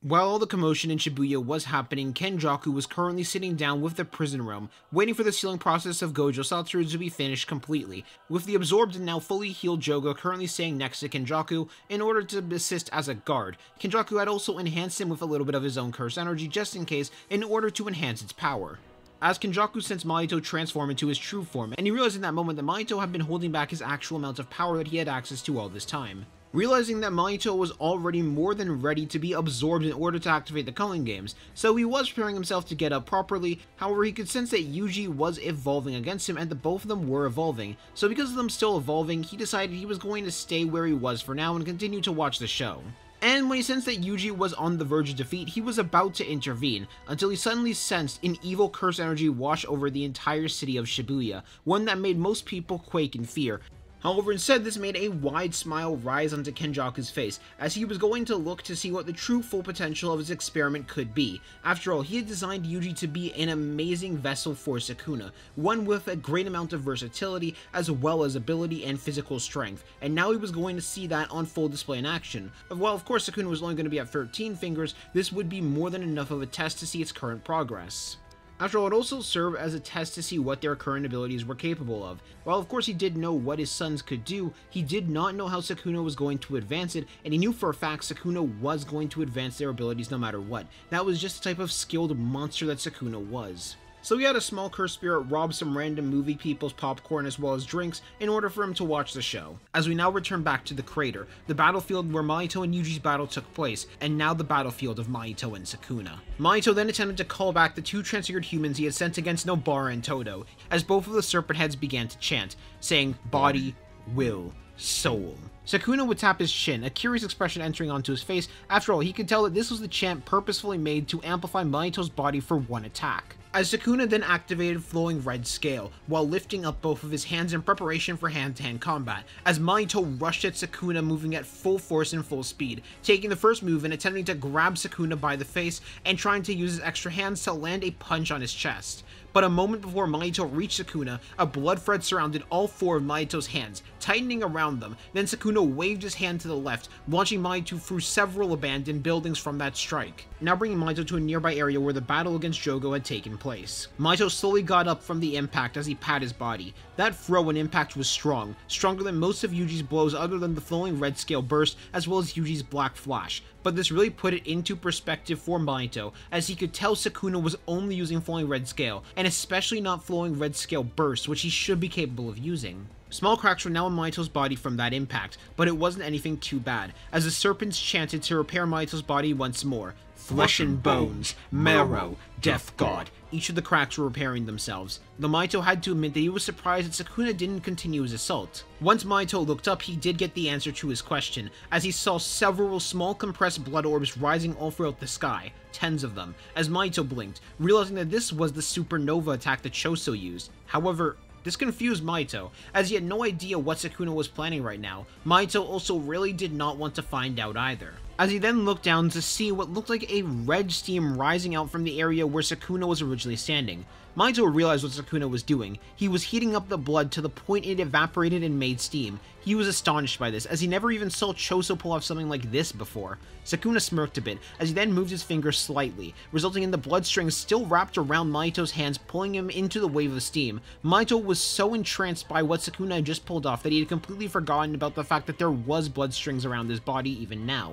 While all the commotion in Shibuya was happening, Kenjaku was currently sitting down with the prison realm, waiting for the sealing process of Gojo Satoru to be finished completely, with the absorbed and now fully healed Jogo currently staying next to Kenjaku in order to assist as a guard. Kenjaku had also enhanced him with a little bit of his own curse energy just in case, in order to enhance its power. As Kenjaku sensed Mahito transform into his true form, and he realized in that moment that Mahito had been holding back his actual amount of power that he had access to all this time. Realizing that Mahito was already more than ready to be absorbed in order to activate the Culling Games, so he was preparing himself to get up properly. However, he could sense that Yuji was evolving against him and that both of them were evolving, so because of them still evolving, he decided he was going to stay where he was for now and continue to watch the show. And when he sensed that Yuji was on the verge of defeat, he was about to intervene, until he suddenly sensed an evil curse energy wash over the entire city of Shibuya, one that made most people quake in fear. However, instead, this made a wide smile rise onto Kenjaku's face, as he was going to look to see what the true full potential of his experiment could be. After all, he had designed Yuji to be an amazing vessel for Sukuna, one with a great amount of versatility, as well as ability and physical strength, and now he was going to see that on full display in action. While of course Sukuna was only going to be at 13 fingers, this would be more than enough of a test to see its current progress. After all, it also served as a test to see what their current abilities were capable of. While of course he did know what his sons could do, he did not know how Sukuna was going to advance it, and he knew for a fact Sukuna was going to advance their abilities no matter what. That was just the type of skilled monster that Sukuna was. So he had a small cursed spirit rob some random movie people's popcorn as well as drinks in order for him to watch the show. As we now return back to the crater, the battlefield where Mahito and Yuji's battle took place, and now the battlefield of Mahito and Sukuna. Mahito then attempted to call back the two transfigured humans he had sent against Nobara and Todo, as both of the serpent heads began to chant, saying body, will, soul. Sukuna would tap his chin, a curious expression entering onto his face. After all, he could tell that this was the chant purposefully made to amplify Mahito's body for one attack. As Sukuna then activated Flowing Red Scale, while lifting up both of his hands in preparation for hand-to-hand combat, as Mahito rushed at Sukuna moving at full force and full speed, taking the first move and attempting to grab Sukuna by the face and trying to use his extra hands to land a punch on his chest. But a moment before Mahito reached Sukuna, a blood thread surrounded all four of Mahito's hands, tightening around them. Then Sukuna waved his hand to the left, launching Mahito through several abandoned buildings from that strike, now bringing Mahito to a nearby area where the battle against Jogo had taken place. Mahito slowly got up from the impact as he pat his body. That throw and impact was strong, stronger than most of Yuji's blows other than the Flowing Red Scale burst as well as Yuji's Black Flash. But this really put it into perspective for Mahito, as he could tell Sukuna was only using Flowing Red Scale, and especially not Flowing Red Scale burst, which he should be capable of using. Small cracks were now in Mahito's body from that impact, but it wasn't anything too bad, as the serpents chanted to repair Mahito's body once more. Flesh and bones, marrow, death god. Each of the cracks were repairing themselves. Though Mahito had to admit that he was surprised that Sukuna didn't continue his assault. Once Mahito looked up, he did get the answer to his question, as he saw several small compressed blood orbs rising all throughout the sky, tens of them, as Mahito blinked, realizing that this was the supernova attack that Choso used. However, this confused Mahito, as he had no idea what Sukuna was planning right now. Mahito also really did not want to find out either, as he then looked down to see what looked like a red steam rising out from the area where Sukuna was originally standing. Mahito realized what Sukuna was doing. He was heating up the blood to the point it evaporated and made steam. He was astonished by this, as he never even saw Choso pull off something like this before. Sukuna smirked a bit, as he then moved his finger slightly, resulting in the blood strings still wrapped around Mahito's hands, pulling him into the wave of steam. Mahito was so entranced by what Sukuna had just pulled off that he had completely forgotten about the fact that there was blood strings around his body even now.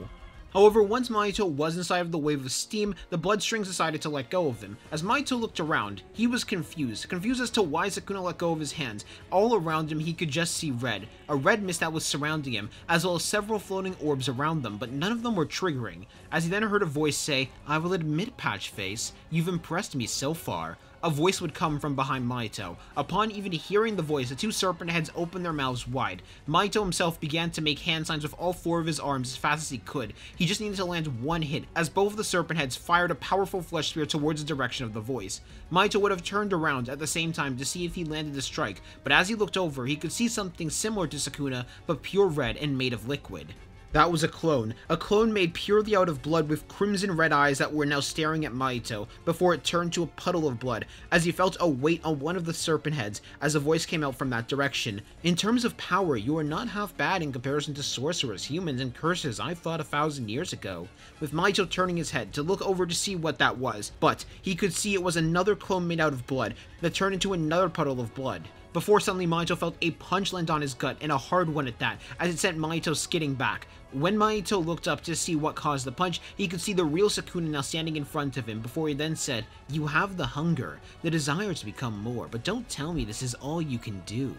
However, once Mahito was inside of the wave of steam, the blood strings decided to let go of him. As Mahito looked around, he was confused as to why Sukuna let go of his hands. All around him he could just see red, a red mist that was surrounding him, as well as several floating orbs around them, but none of them were triggering. As he then heard a voice say, "I will admit, Patchface, you've impressed me so far." A voice would come from behind Mahito. Upon even hearing the voice, the two serpent heads opened their mouths wide. Mahito himself began to make hand signs with all four of his arms as fast as he could. He just needed to land one hit, as both of the serpent heads fired a powerful flesh spear towards the direction of the voice. Mahito would have turned around at the same time to see if he landed the strike, but as he looked over, he could see something similar to Sukuna, but pure red and made of liquid. That was a clone made purely out of blood with crimson red eyes that were now staring at Mahito, before it turned to a puddle of blood, as he felt a weight on one of the serpent heads as a voice came out from that direction. In terms of power, you are not half bad in comparison to sorcerers, humans, and curses I fought 1,000 years ago. With Mahito turning his head to look over to see what that was, but he could see it was another clone made out of blood that turned into another puddle of blood. Before suddenly Mahito felt a punch land on his gut, and a hard one at that, as it sent Mahito skidding back. When Mahito looked up to see what caused the punch, he could see the real Sukuna now standing in front of him, before he then said, "You have the hunger, the desire to become more, but don't tell me this is all you can do."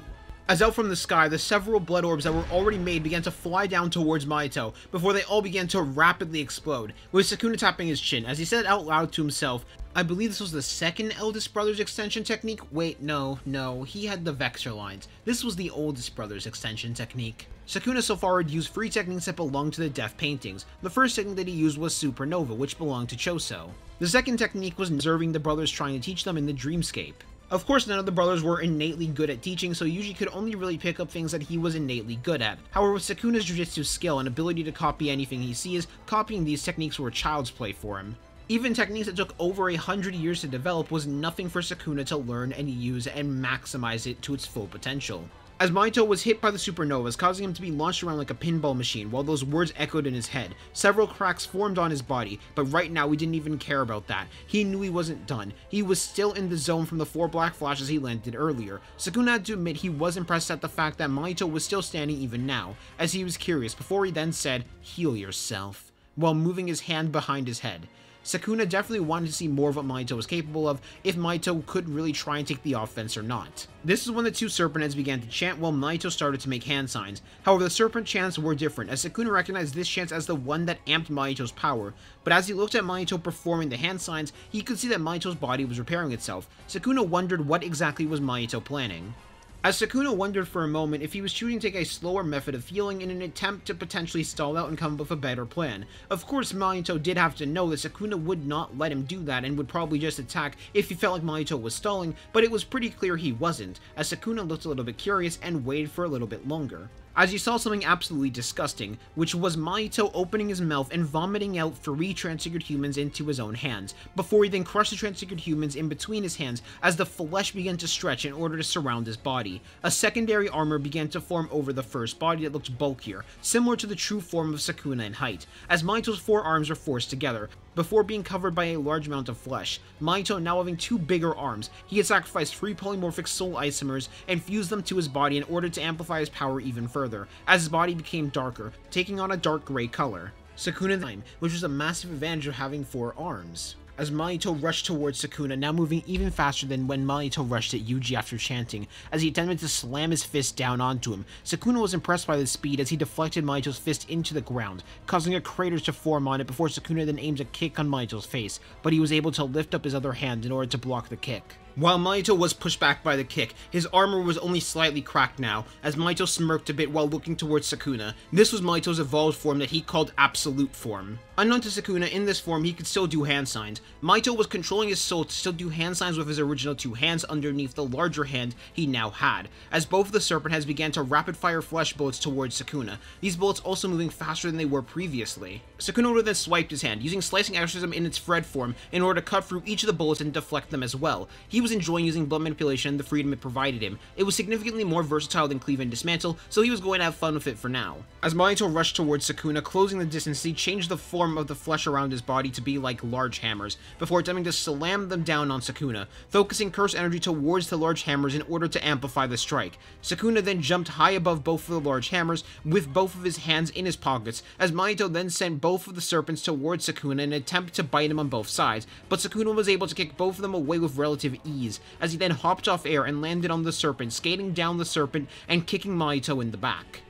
As out from the sky, the several blood orbs that were already made began to fly down towards Mahito, before they all began to rapidly explode, with Sukuna tapping his chin, as he said out loud to himself, "I believe this was the second eldest brother's extension technique? Wait, no, he had the Vexor lines. This was the oldest brother's extension technique." Sukuna so far had used 3 techniques that belonged to the Death Paintings. The first technique that he used was Supernova, which belonged to Choso. The second technique was observing the brothers trying to teach them in the Dreamscape. Of course, none of the brothers were innately good at teaching, so Yuji could only really pick up things that he was innately good at. However, with Sukuna's jujitsu skill and ability to copy anything he sees, copying these techniques were child's play for him. Even techniques that took over 100 years to develop was nothing for Sukuna to learn and use and maximize it to its full potential. As Mahito was hit by the supernovas, causing him to be launched around like a pinball machine while those words echoed in his head, several cracks formed on his body, but right now he didn't even care about that. He knew he wasn't done. He was still in the zone from the 4 black flashes he landed earlier. Sukuna had to admit he was impressed at the fact that Mahito was still standing even now, as he was curious before he then said, "Heal yourself," while moving his hand behind his head. Sukuna definitely wanted to see more of what Mahito was capable of, if Mahito could really try and take the offense or not. This is when the 2 serpent heads began to chant while Mahito started to make hand signs. However, the serpent chants were different, as Sukuna recognized this chant as the one that amped Mahito's power, but as he looked at Mahito performing the hand signs, he could see that Mahito's body was repairing itself. Sukuna wondered what exactly was Mahito planning. As Sukuna wondered for a moment if he was choosing to take a slower method of healing in an attempt to potentially stall out and come up with a better plan. Of course, Mahito did have to know that Sukuna would not let him do that and would probably just attack if he felt like Mahito was stalling, but it was pretty clear he wasn't, as Sukuna looked a little bit curious and waited for a little bit longer. As he saw something absolutely disgusting, which was Mahito opening his mouth and vomiting out 3 transfigured humans into his own hands, before he then crushed the transfigured humans in between his hands as the flesh began to stretch in order to surround his body. A secondary armor began to form over the first body that looked bulkier, similar to the true form of Sukuna in height, as Mahito's 4 arms were forced together, before being covered by a large amount of flesh. Mahito now having 2 bigger arms, he had sacrificed 3 polymorphic soul isomers and fused them to his body in order to amplify his power even further, as his body became darker, taking on a dark gray color. Sukuna time, which was a massive advantage of having 4 arms. As Mahito rushed towards Sukuna, now moving even faster than when Mahito rushed at Yuji after chanting, as he attempted to slam his fist down onto him. Sukuna was impressed by the speed as he deflected Mahito's fist into the ground, causing a crater to form on it before Sukuna then aimed a kick on Mahito's face, but he was able to lift up his other hand in order to block the kick. While Mahito was pushed back by the kick, his armor was only slightly cracked now, as Mahito smirked a bit while looking towards Sukuna. This was Mahito's evolved form that he called Absolute Form. Unknown to Sukuna, in this form he could still do hand signs. Mahito was controlling his soul to still do hand signs with his original 2 hands underneath the larger hand he now had, as both of the serpent heads began to rapid-fire flesh bullets towards Sukuna, these bullets also moving faster than they were previously. Sukuna would then swiped his hand, using Slicing Exorcism in its Fred form in order to cut through each of the bullets and deflect them as well. He was enjoying using blood manipulation and the freedom it provided him. It was significantly more versatile than Cleave and Dismantle, so he was going to have fun with it for now. As Mahito rushed towards Sukuna, closing the distance, he changed the form of the flesh around his body to be like large hammers, before attempting to slam them down on Sukuna, focusing curse energy towards the large hammers in order to amplify the strike. Sukuna then jumped high above both of the large hammers, with both of his hands in his pockets, as Mahito then sent both of the serpents towards Sukuna in an attempt to bite him on both sides, but Sukuna was able to kick both of them away with relative ease, as he then hopped off air and landed on the serpent, skating down the serpent and kicking Mahito in the back.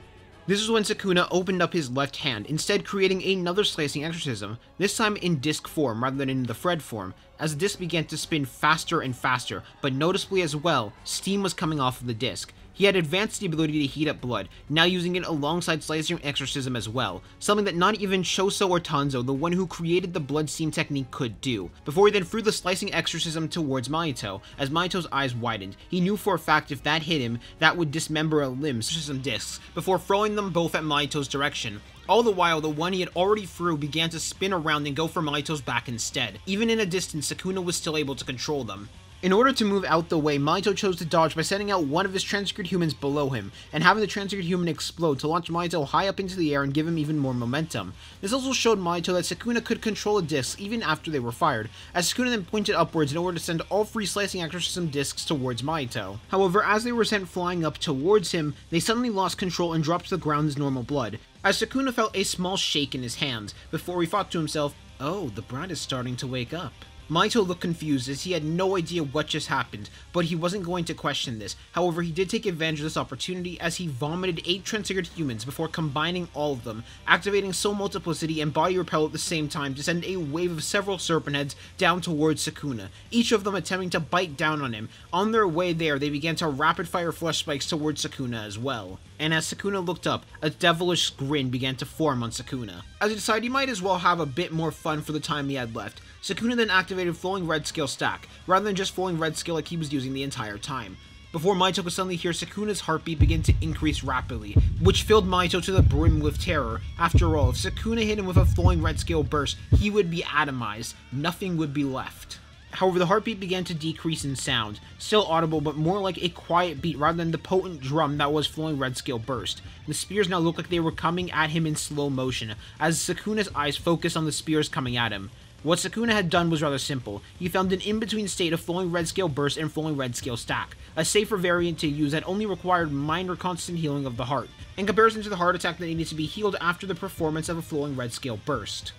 This is when Sukuna opened up his left hand, instead creating another Slicing Exorcism, this time in disc form rather than in the Fred form, as the disc began to spin faster and faster, but noticeably as well, steam was coming off of the disc. He had advanced the ability to heat up blood, now using it alongside Slicing Exorcism as well, something that not even Choso or Tanzo, the one who created the blood steam technique, could do. Before he then threw the Slicing Exorcism towards Mahito. As Mahito's eyes widened, he knew for a fact if that hit him, that would dismember a limb, such as some discs, before throwing them both at Mahito's direction. All the while, the one he had already threw began to spin around and go for Mahito's back instead. Even in a distance, Sukuna was still able to control them. In order to move out the way, Mahito chose to dodge by sending out one of his transfigured humans below him, and having the transfigured human explode to launch Mahito high up into the air and give him even more momentum. This also showed Mahito that Sukuna could control the discs even after they were fired, as Sukuna then pointed upwards in order to send all 3 Slicing Exorcism discs towards Mahito. However, as they were sent flying up towards him, they suddenly lost control and dropped to the ground as normal blood, as Sukuna felt a small shake in his hand, before he thought to himself, "Oh, the bride is starting to wake up." Mahito looked confused as he had no idea what just happened, but he wasn't going to question this. However, he did take advantage of this opportunity as he vomited 8 transfigured humans before combining all of them, activating Soul Multiplicity and Body Repel at the same time to send a wave of several serpent heads down towards Sukuna, each of them attempting to bite down on him. On their way there, they began to rapid-fire flesh spikes towards Sukuna as well. And as Sukuna looked up, a devilish grin began to form on Sukuna. As he decided he might as well have a bit more fun for the time he had left, Sukuna then activated Flowing Red Scale Stack, rather than just Flowing Red Scale like he was using the entire time. Before Mahito could suddenly hear Sukuna's heartbeat begin to increase rapidly, which filled Mahito to the brim with terror. After all, if Sukuna hit him with a Flowing Red Scale burst, he would be atomized. Nothing would be left. However, the heartbeat began to decrease in sound, still audible but more like a quiet beat rather than the potent drum that was Flowing Red Scale burst. The spears now looked like they were coming at him in slow motion, as Sukuna's eyes focused on the spears coming at him. What Sukuna had done was rather simple. He found an in-between state of Flowing Red Scale Burst and Flowing Red Scale Stack, a safer variant to use that only required minor constant healing of the heart, in comparison to the heart attack that needed to be healed after the performance of a Flowing Red Scale Burst.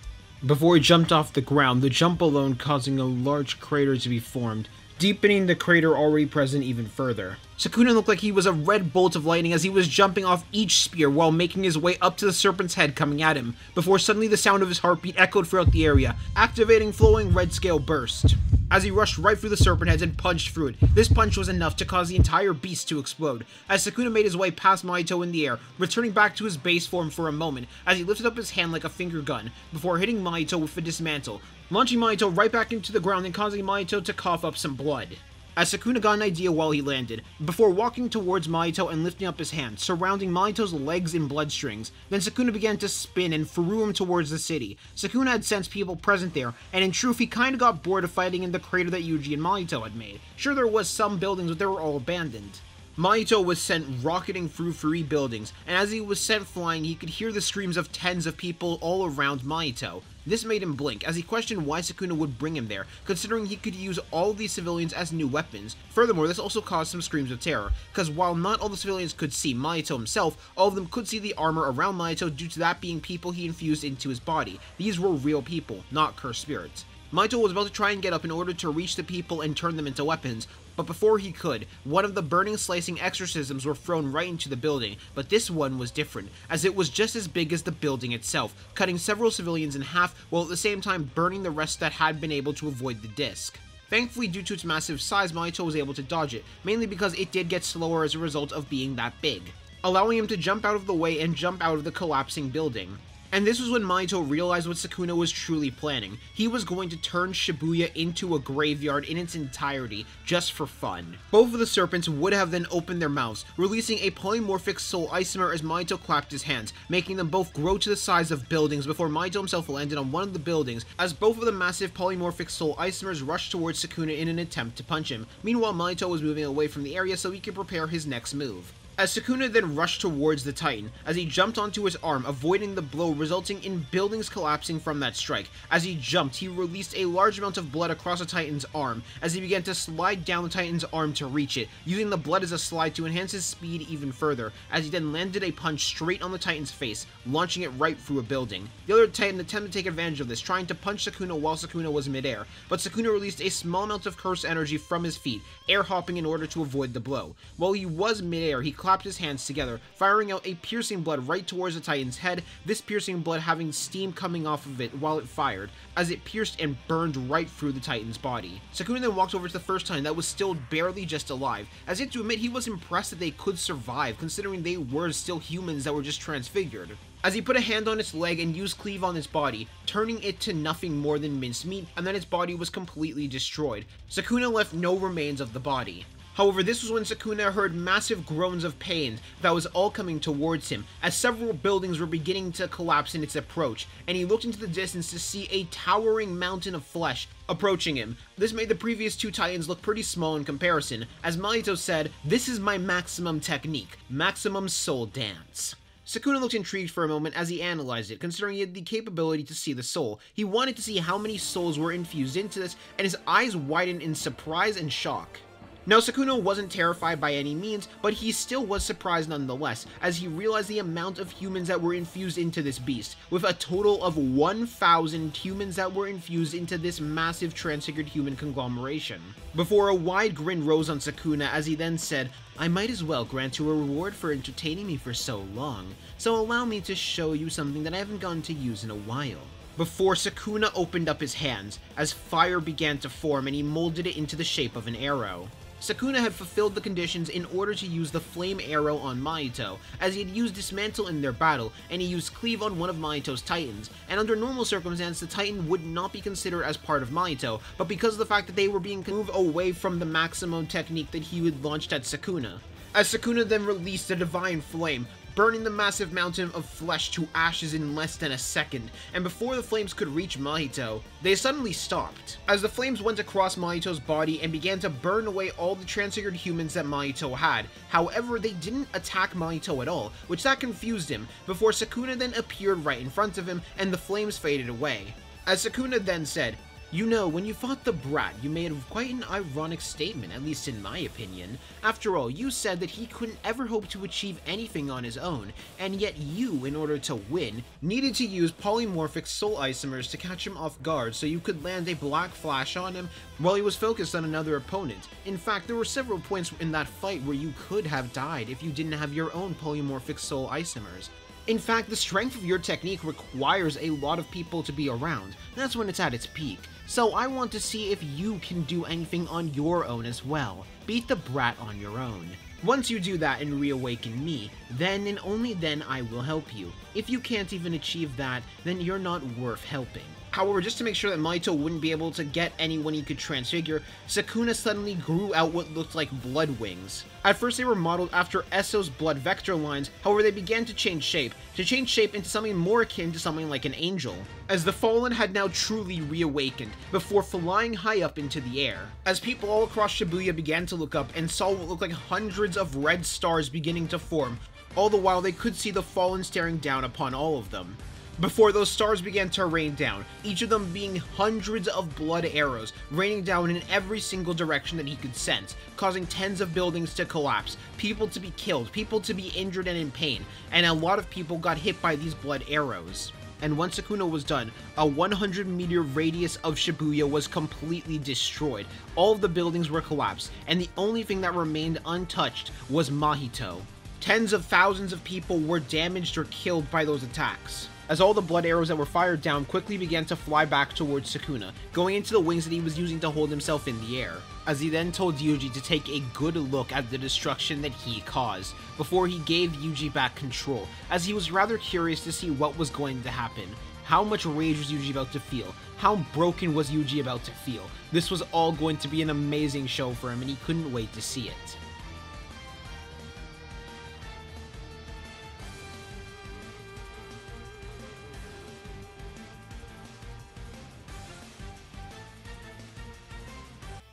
Before he jumped off the ground, the jump alone causing a large crater to be formed, deepening the crater already present even further. Sukuna looked like he was a red bolt of lightning as he was jumping off each spear while making his way up to the serpent's head coming at him, before suddenly the sound of his heartbeat echoed throughout the area, activating Flowing Red Scale Burst. As he rushed right through the serpent heads and punched through it, this punch was enough to cause the entire beast to explode, as Sukuna made his way past Mahito in the air, returning back to his base form for a moment as he lifted up his hand like a finger gun, before hitting Mahito with a dismantle, launching Mahito right back into the ground and causing Mahito to cough up some blood. As Sukuna got an idea while he landed, before walking towards Mahito and lifting up his hand, surrounding Mahito's legs in blood strings, then Sukuna began to spin and threw him towards the city. Sukuna had sensed people present there, and in truth he kinda got bored of fighting in the crater that Yuji and Mahito had made. Sure, there was some buildings, but they were all abandoned. Mahito was sent rocketing through 3 buildings, and as he was sent flying, he could hear the screams of tens of people all around Mahito. This made him blink, as he questioned why Sukuna would bring him there, considering he could use all these civilians as new weapons. Furthermore, this also caused some screams of terror, because while not all the civilians could see Mahito himself, all of them could see the armor around Mahito due to that being people he infused into his body. These were real people, not cursed spirits. Mahito was about to try and get up in order to reach the people and turn them into weapons, but before he could, one of the burning slicing exorcisms were thrown right into the building, but this one was different, as it was just as big as the building itself, cutting several civilians in half while at the same time burning the rest that had been able to avoid the disc. Thankfully, due to its massive size, Mahito was able to dodge it, mainly because it did get slower as a result of being that big, allowing him to jump out of the way and jump out of the collapsing building. And this was when Mahito realized what Sukuna was truly planning. He was going to turn Shibuya into a graveyard in its entirety, just for fun. Both of the serpents would have then opened their mouths, releasing a polymorphic soul isomer as Mahito clapped his hands, making them both grow to the size of buildings before Mahito himself landed on one of the buildings, as both of the massive polymorphic soul isomers rushed towards Sukuna in an attempt to punch him. Meanwhile, Mahito was moving away from the area so he could prepare his next move. As Sukuna then rushed towards the Titan, as he jumped onto his arm, avoiding the blow resulting in buildings collapsing from that strike. As he jumped, he released a large amount of blood across the Titan's arm, as he began to slide down the Titan's arm to reach it, using the blood as a slide to enhance his speed even further, as he then landed a punch straight on the Titan's face, launching it right through a building. The other Titan attempted to take advantage of this, trying to punch Sukuna while Sukuna was midair, but Sukuna released a small amount of curse energy from his feet, air hopping in order to avoid the blow. While he was midair, he clapped clapped his hands together, firing out a piercing blood right towards the Titan's head, this piercing blood having steam coming off of it while it fired, as it pierced and burned right through the Titan's body. Sukuna then walked over to the first Titan that was still barely just alive, as he had to admit he was impressed that they could survive, considering they were still humans that were just transfigured. As he put a hand on its leg and used cleave on its body, turning it to nothing more than mincemeat, and then its body was completely destroyed. Sukuna left no remains of the body. However, this was when Sukuna heard massive groans of pain that was all coming towards him, as several buildings were beginning to collapse in its approach, and he looked into the distance to see a towering mountain of flesh approaching him. This made the previous two Titans look pretty small in comparison, as Mahito said, "This is my maximum technique, maximum soul dance." Sukuna looked intrigued for a moment as he analyzed it, considering he had the capability to see the soul. He wanted to see how many souls were infused into this, and his eyes widened in surprise and shock. Now, Sukuna wasn't terrified by any means, but he still was surprised nonetheless, as he realized the amount of humans that were infused into this beast, with a total of 1,000 humans that were infused into this massive transfigured human conglomeration. Before a wide grin rose on Sukuna as he then said, "I might as well grant you a reward for entertaining me for so long, so allow me to show you something that I haven't gotten to use in a while." Before Sukuna opened up his hands, as fire began to form and he molded it into the shape of an arrow. Sukuna had fulfilled the conditions in order to use the flame arrow on Mahito, as he had used Dismantle in their battle, and he used Cleave on one of Mahito's Titans, and under normal circumstances the Titan would not be considered as part of Mahito, but because of the fact that they were being moved away from the maximum technique that he had launched at Sukuna. As Sukuna then released the Divine Flame, burning the massive mountain of flesh to ashes in less than a second, and before the flames could reach Mahito, they suddenly stopped, as the flames went across Mahito's body and began to burn away all the transfigured humans that Mahito had. However, they didn't attack Mahito at all, which that confused him, before Sukuna then appeared right in front of him, and the flames faded away. As Sukuna then said, "You know, when you fought the Brat, you made quite an ironic statement, at least in my opinion. After all, you said that he couldn't ever hope to achieve anything on his own, and yet you, in order to win, needed to use polymorphic soul isomers to catch him off guard so you could land a black flash on him while he was focused on another opponent. In fact, there were several points in that fight where you could have died if you didn't have your own polymorphic soul isomers. In fact, the strength of your technique requires a lot of people to be around. That's when it's at its peak. So I want to see if you can do anything on your own as well. Beat the Brat on your own. Once you do that and reawaken me, then and only then I will help you. If you can't even achieve that, then you're not worth helping." However, just to make sure that Mahito wouldn't be able to get anyone he could transfigure, Sukuna suddenly grew out what looked like blood wings. At first they were modeled after Esso's blood vector lines, however they began to change shape into something more akin to something like an angel, as the Fallen had now truly reawakened, before flying high up into the air. As people all across Shibuya began to look up and saw what looked like hundreds of red stars beginning to form, all the while they could see the Fallen staring down upon all of them. Before those stars began to rain down, each of them being hundreds of blood arrows, raining down in every single direction that he could sense, causing tens of buildings to collapse, people to be killed, people to be injured and in pain, and a lot of people got hit by these blood arrows. And once Sukuna was done, a 100-meter radius of Shibuya was completely destroyed. All of the buildings were collapsed, and the only thing that remained untouched was Mahito. Tens of thousands of people were damaged or killed by those attacks, as all the blood arrows that were fired down quickly began to fly back towards Sukuna, going into the wings that he was using to hold himself in the air, as he then told Yuji to take a good look at the destruction that he caused, before he gave Yuji back control, as he was rather curious to see what was going to happen. How much rage was Yuji about to feel? How broken was Yuji about to feel? This was all going to be an amazing show for him, and he couldn't wait to see it.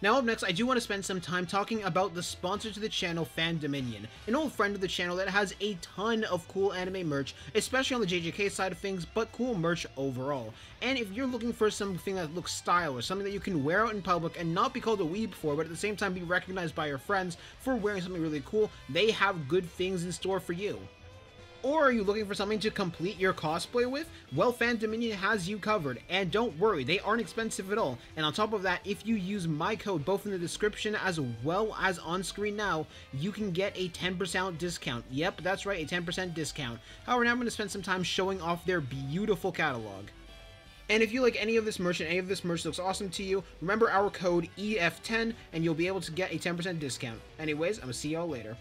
Now up next, I do want to spend some time talking about the sponsor to the channel, Fandominion, an old friend of the channel that has a ton of cool anime merch, especially on the JJK side of things, but cool merch overall. And if you're looking for something that looks stylish, something that you can wear out in public and not be called a weeb for, but at the same time be recognized by your friends for wearing something really cool, they have good things in store for you. Or are you looking for something to complete your cosplay with? Well, Phantom Dominion has you covered, and don't worry, they aren't expensive at all. And on top of that, if you use my code both in the description as well as on screen now, you can get a 10% discount. Yep, that's right, a 10% discount. However, now I'm going to spend some time showing off their beautiful catalog. And if you like any of this merch and any of this merch looks awesome to you, remember our code EF10 and you'll be able to get a 10% discount. Anyways, I'm going to see y'all later.